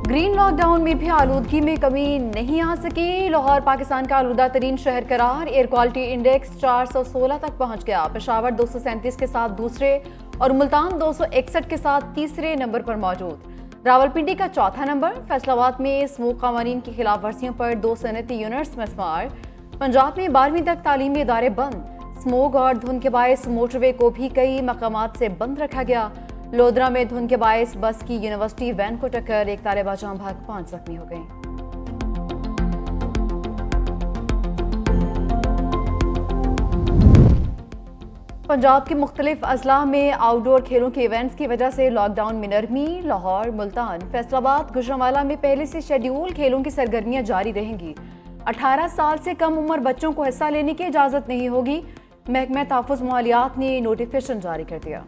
Green lockdown में भी आलूदगी में कमी नहीं आ सकी। लाहौर पाकिस्तान का आलूदा तरीन शहर करार। एयर क्वालिटी इंडेक्स 416 तक पहुंच गया। पेशावर 237 के साथ दूसरे और मुल्तान 261 के साथ तीसरे नंबर पर मौजूद। रावलपिंडी का चौथा नंबर। फैसलाबाद में स्मोक कवानीन की खिलाफ वर्जियों पर 2 सनती यूनिट्स मस्मार। पंजाब में 12वीं तक तालीमी इदारे बंद। स्मोक और धुंध के बायस मोटरवे को भी कई मकामात से बंद रखा गया। लोधरा में धुंध के बायस बस की यूनिवर्सिटी वैन को टक्कर, एक तालिबा जाम भाग 5 जख्मी हो गए। पंजाब के मुख्तलिफ अजला में आउटडोर खेलों के इवेंट्स की वजह से लॉकडाउन में नरमी। लाहौर, मुल्तान, फैसलाबाद, गुजरांवाला में पहले से शेड्यूल खेलों की सरगर्मियां जारी रहेंगी। 18 साल से कम उम्र बच्चों को हिस्सा लेने की इजाजत नहीं होगी। महकमा तहफ़्फ़ुज़ मालियात ने नोटिफिकेशन जारी कर दिया।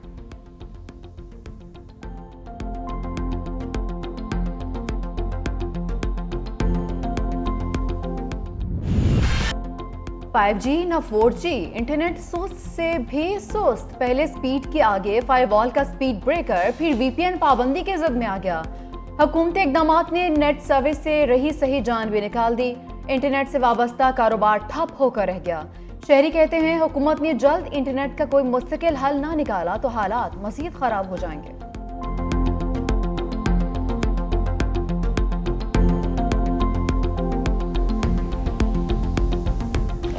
फाइव जी न 4G, इंटरनेट सुस्त से भी सुस्त। पहले स्पीड के आगे फायरवॉल का स्पीड ब्रेकर, फिर VPN पाबंदी के जद में आ गया। हुकूमती इक़दामात ने नेट सर्विस से रही सही जान भी निकाल दी। इंटरनेट से वाबस्ता कारोबार ठप होकर रह गया। शहरी कहते हैं हुकूमत ने जल्द इंटरनेट का कोई मुस्तकिल हल ना निकाला तो हालात मज़ीद ख़राब हो जाएंगे।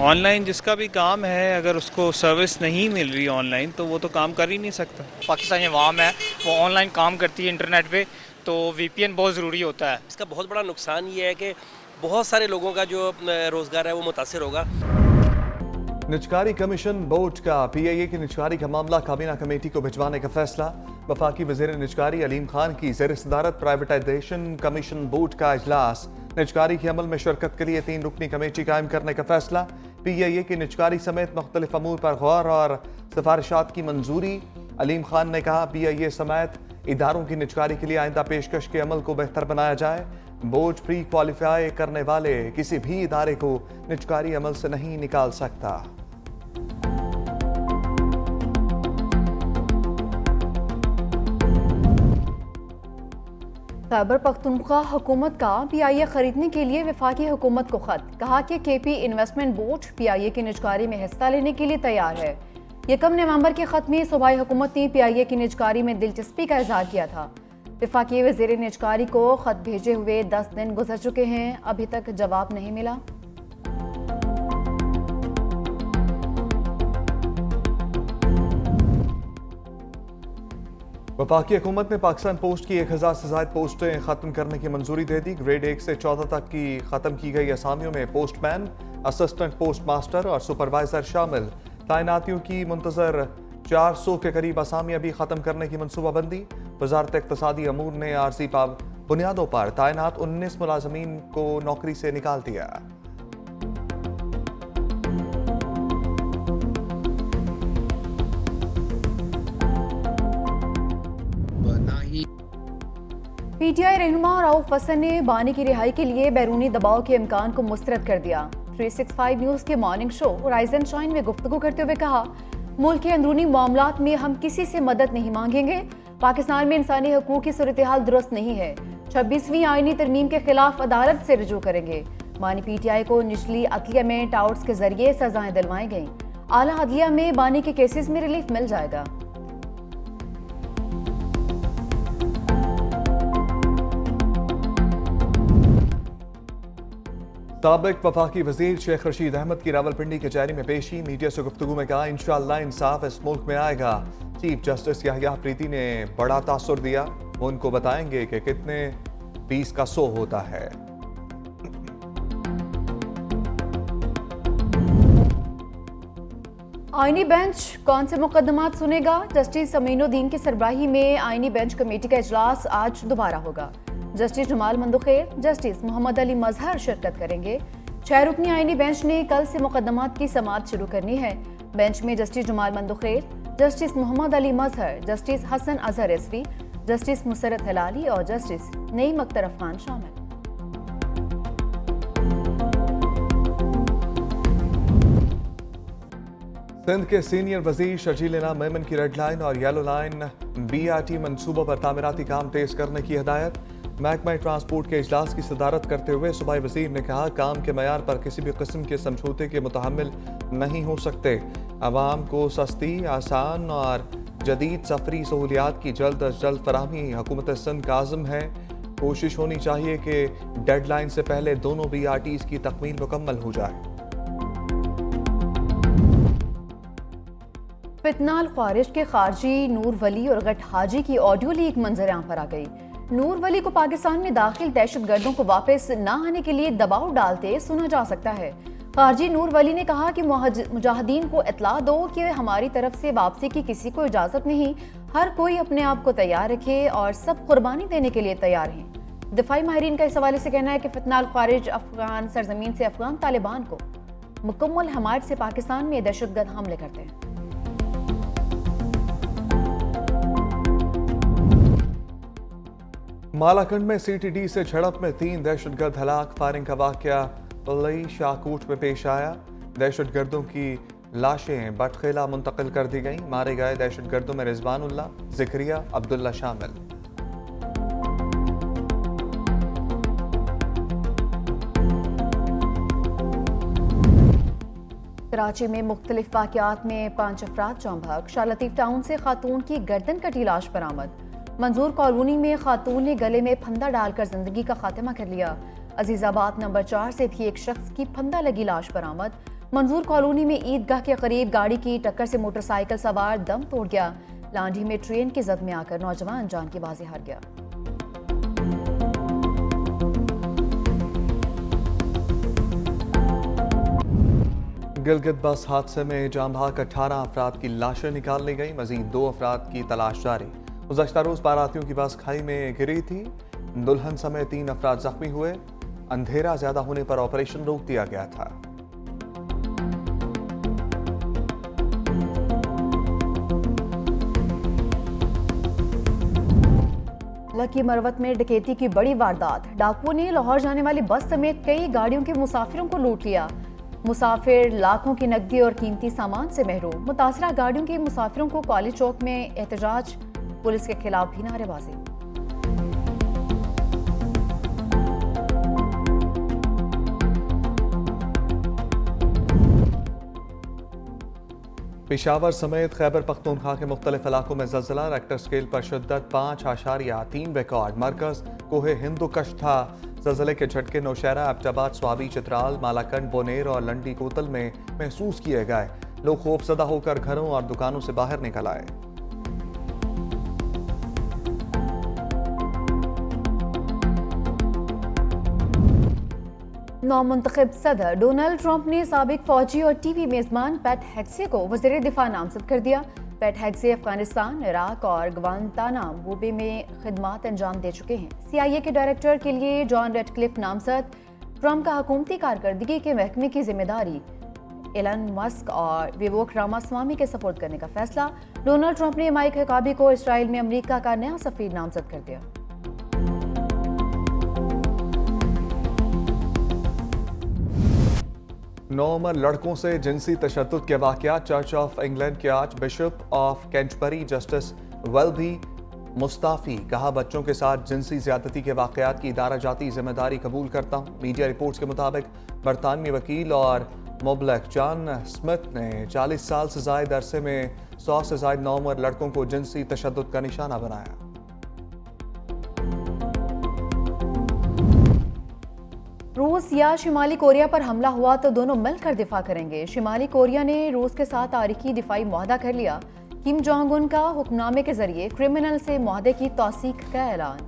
ऑनलाइन जिसका भी काम है, अगर उसको सर्विस नहीं मिल रही ऑनलाइन तो वो तो काम कर ही नहीं सकता। पाकिस्तानी अवाम है वो ऑनलाइन काम करती है इंटरनेट पे, तो VPN बहुत ज़रूरी होता है। इसका बहुत बड़ा नुकसान ये है कि बहुत सारे लोगों का जो रोज़गार है वो मुतासिर होगा। निजकारी कमीशन बोर्ड का PIA की निजकारी का मामला काबीना कमेटी को भिजवाने का फैसला। वफाकी वज़ीर निजकारी अलीम खान की ज़ेर सदारत प्राइवेटाइजेशन कमीशन बोर्ड का इजलास। निजकारी के अमल में शिरकत के लिए 3 रुकनी कमेटी कायम करने का फैसला। PIA की निजकारी समेत मुख्तलिफ अमूर पर गौर और सिफारिशात की मंजूरी। अलीम खान ने कहा PIA समेत इदारों की निजकारी के लिए आइंदा पेशकश के अमल को बेहतर बनाया जाए। बोर्ड प्री क्वालिफाई करने वाले किसी भी इदारे को निजकारी अमल से नहीं निकाल सकता। खैबर पख्तूनख्वा हुकूमत का PIA खरीदने के लिए वफाकी हुकूमत को खत। कहा कि KP इन्वेस्टमेंट बोर्ड PIA की निजकारी में हिस्सा लेने के लिए तैयार है। 1 नवंबर के खत में सूबाई हुकूमत ने PIA की निजकारी में दिलचस्पी का इजहार किया था। वफाकी वज़ीर निजकारी को खत भेजे हुए 10 दिन गुजर चुके हैं, अभी तक जवाब नहीं मिला। वफाकी हुकूमत ने पाकिस्तान पोस्ट की 1000 से ज़ायद पोस्टें ख़त्म करने की मंजूरी दे दी। ग्रेड 1 से 14 तक की ख़त्म की गई असामियों में पोस्टमैन, असिस्टेंट पोस्ट मास्टर और सुपरवाइज़र शामिल। तैनातियों की मुंतज़र 400 के करीब असामियाँ भी ख़त्म करने की मनसूबाबंदी। वज़ारत इक़्तिसादी अमूर ने आर्जी बुनियादों पर तैनात 19 मुलाज़मीन को नौकरी से निकाल दिया। PTI रहनुमा रऊफ हसन ने बानी की रिहाई के लिए बैरूनी दबाव के इम्कान को मुस्तरद कर दिया। 365 न्यूज़ के morning show rise and shine में गुफ्तगू करते हुए कहा, मुल्क के अंदरूनी मामलात में हम किसी से मदद नहीं मांगेंगे। पाकिस्तान में इंसानी हकूक़ की सूरत हाल दुरुस्त नहीं है। 26वीं आईनी तरमीम के खिलाफ अदालत से रजू करेंगे। बानी PTI को निचली अदलिया में टाउट्स के जरिए सजाएं दिलवाई गईं। आला अदलिया में बानी के केसेस में रिलीफ मिल जाएगा। साबिक वफाकी वज़ीर शेख रशीद अहमद की रावलपिंडी के चेहरे में पेशी। मीडिया से गुफ्तगू में कहा, इंशाअल्लाह इंसाफ इस मुल्क में आएगा। चीफ जस्टिस याहिया अफरीदी ने बड़ा तासुर दिया। वो उनको बताएंगे कि कितने 20 का 100 होता है। आईनी बेंच कौन से मुकदमात सुनेगा? जस्टिस अमीनुद्दीन की सरबराही में आईनी बेंच कमेटी का इजलास आज दोबारा होगा। जस्टिस जमाल मंदुखेर, जस्टिस मोहम्मद अली मजहर शिरकत करेंगे। 6 रुकनी आईनी बेंच ने कल से मुकदमात की समाअत शुरू करनी है। बेंच में जस्टिस जमाल मंदुखेर, जस्टिस मोहम्मद अली मजहर, जस्टिस हसन अजहर रिजवी, जस्टिस मुसरत हिलाली और जस्टिस नईम अख्तर अफगान शामिल। सिंध के सीनियर वजीर शर्जील इनाम मेमन की रेड लाइन और येलो लाइन BRT मंसूबों पर तामीराती काम तेज करने की हिदायत। महकमा ट्रांसपोर्ट के इजलास की सदारत करते हुए सूबाई वजीर ने कहा, काम के मयार पर किसी भी किस्म के समझौते के मुतहम्मिल नहीं हो सकते। आवाम को सस्ती, आसान और जदीद सफरी सहूलियात की जल्द अज जल्द फराहमी हुकूमत सिंध का आज़म है। कोशिश होनी चाहिए कि डेडलाइन से पहले दोनों BRTs की तकमील मुकम्मल हो जाए। फितनाल ख्वारिश के खारजी नूर वली और गट हाजी की ऑडियो लीक मंजर आम पर आ गई। नूर वली को पाकिस्तान में दाखिल दहशतगर्दों को वापस न आने के लिए दबाव डालते सुना जा सकता है। खारजी नूर वली ने कहा कि मुजाहिदीन को इतला दो कि हमारी तरफ से वापसी की किसी को इजाजत नहीं, हर कोई अपने आप को तैयार रखे और सब कुर्बानी देने के लिए तैयार हैं। दिफाई माहिरीन का इस हवाले से कहना है कि फितनाल ख्वारिज अफगान सरजमीन से अफगान तालिबान को मुकम्मल हमायत से पाकिस्तान में दहशतगर्द हमले करते हैं। मालाकंड में CTD से झड़प में 3 दहशतगर्द हलाक। फायरिंग का वाकया पलई शाहकोट में पेश आया। दहशतगर्दों की लाशें बटखेला मुंतकिल कर दी गईं। मारे गए दहशतगर्दों में रिजवानुल्लाह, जिक्रिया, अब्दुल्ला शामिल। कराची में मुख्तलिफ वाक़यात में 5 अफराद जाँ बहक। शाह लतीफ टाउन से खातून की गर्दन कटी लाश बरामद। मंजूर कॉलोनी में खातून ने गले में फंदा डालकर जिंदगी का खात्मा कर लिया। अजीजाबाद नंबर 4 से भी एक शख्स की फंदा लगी लाश बरामद। मंजूर कॉलोनी में ईदगाह के करीब गाड़ी की टक्कर से मोटरसाइकिल सवार दम तोड़ गया। लांढी में ट्रेन की जद में आकर नौजवान जान की बाजी हार गया। गिलगित बस हादसे में जाँ बहक 18 अफराद की लाशें निकाल ली गई। मजीद 2 अफराद की तलाश जारी। गुज़श्ता रोज बारातियों की बस खाई में गिरी थी। दुल्हन समेत 3 अफराद जख्मी हुए। अंधेरा ज्यादा होने पर ऑपरेशन रोक दिया गया था। लकी मरवत में डकैती की बड़ी वारदात। डाकुओं ने लाहौर जाने वाली बस समेत कई गाड़ियों के मुसाफिरों को लूट लिया। मुसाफिर लाखों की नकदी और कीमती सामान से महरूम। मुतासरा गाड़ियों के मुसाफिरों को कॉलेज चौक में एहतजाज, पुलिस के खिलाफ भी नारेबाजी। पेशावर समेत खैबर पख्तूनख्वा के मुख्तलिफ इलाकों में ज़लज़ला। रेक्टर स्केल पर शिद्दत 5.3 रिकॉर्ड। मरकज कोहे हिंदुकश था। ज़लज़ले के झटके नौशहरा, एबटाबाद, स्वाबी, चित्राल, मालाकंड, बोनेर और लंडी कोतल में महसूस किए गए। लोग खौफजदा होकर घरों और दुकानों से बाहर निकल आए। नौमुंतखब सदर डोनाल्ड ट्रंप ने साबिक फौजी और टीवी मेजबान पैट हेग्से को वज़ीर दिफा नामजद कर दिया। पैट हेग्से अफगानिस्तान, इराक और ग्वांतानामो बे में खिदमात अंजाम दे चुके हैं। CIA के डायरेक्टर के लिए जॉन रेडक्लिफ नामजद। ट्रंप का हुकूमती कारकर्दगी के महकमे की जिम्मेदारी एलन मस्क और विवेक रामास्वामी के सपोर्ट करने का फैसला। डोनाल्ड ट्रंप ने माइक हकाबी को इसराइल में अमेरिका का नया सफीर नामजद कर दिया। नौमर लड़कों से जिनसी तशद्दुद के वाक़यात। चर्च ऑफ इंग्लैंड के arch bishop of Canterbury justice Welby Mustafi कहा, बच्चों के साथ जिनसी ज्यादती के वाक़यात की इदारा जाती जिम्मेदारी कबूल करता हूँ। मीडिया रिपोर्ट्स के मुताबिक बरतानवी वकील और मुबलक जॉन स्मिथ ने 40 साल से ज़ायद अरसे में 100 से ज़ायद नौमर लड़कों को जिनसी तशद्दुद का निशाना बनाया। रूस या शिमाली कोरिया पर हमला हुआ तो दोनों मिलकर दिफा करेंगे। शिमाली कोरिया ने रूस के साथ तारीखी दिफाई मुआहदा कर लिया। किम जोंग उन का हुक्मनामे के जरिए क्रिमिनल से मुआहदे की तौसीक का ऐलान।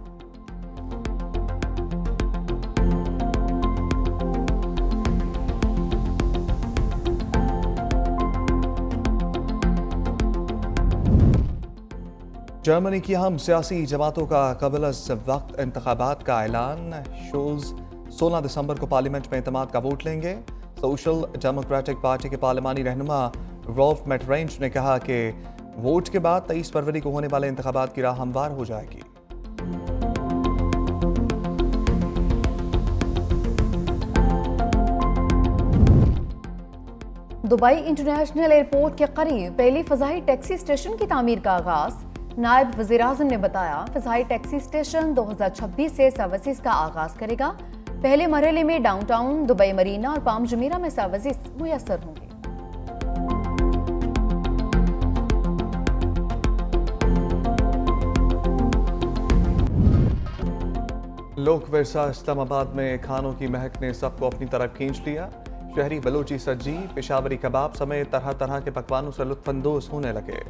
जर्मनी की अहम सियासी जमातों का कबल अज़ वक्त इंतखाबात का ऐलान। शोल्ज़ 16 दिसंबर को पार्लियामेंट में एतमाद का वोट लेंगे। सोशल डेमोक्रेटिक पार्टी के पार्लिमानी रहनुमा रॉल्फ मेटरेंच ने कहा कि वोट के बाद 23 फरवरी को होने वाले इंतखाबात की राह हमवार हो जाएगी। दुबई इंटरनेशनल एयरपोर्ट के करीब पहली फ़ज़ाई टैक्सी स्टेशन की तामीर का आगाज़। नायब वज़ीर-ए-आज़म ने बताया, फ़िज़ाई टैक्सी स्टेशन 2026 से सर्विसेज का आगाज करेगा। पहले मरहले में डाउनटाउन, दुबई मरीना और पाम जुमेरा में सर्विसेज मुयस्सर होंगी। लोक विरसा इस्लामाबाद में खानों की महक ने सबको अपनी तरफ खींच लिया। शहरी बलूची सज्जी, पेशावरी कबाब समेत तरह तरह के पकवानों से लुत्फानंदोज होने लगे।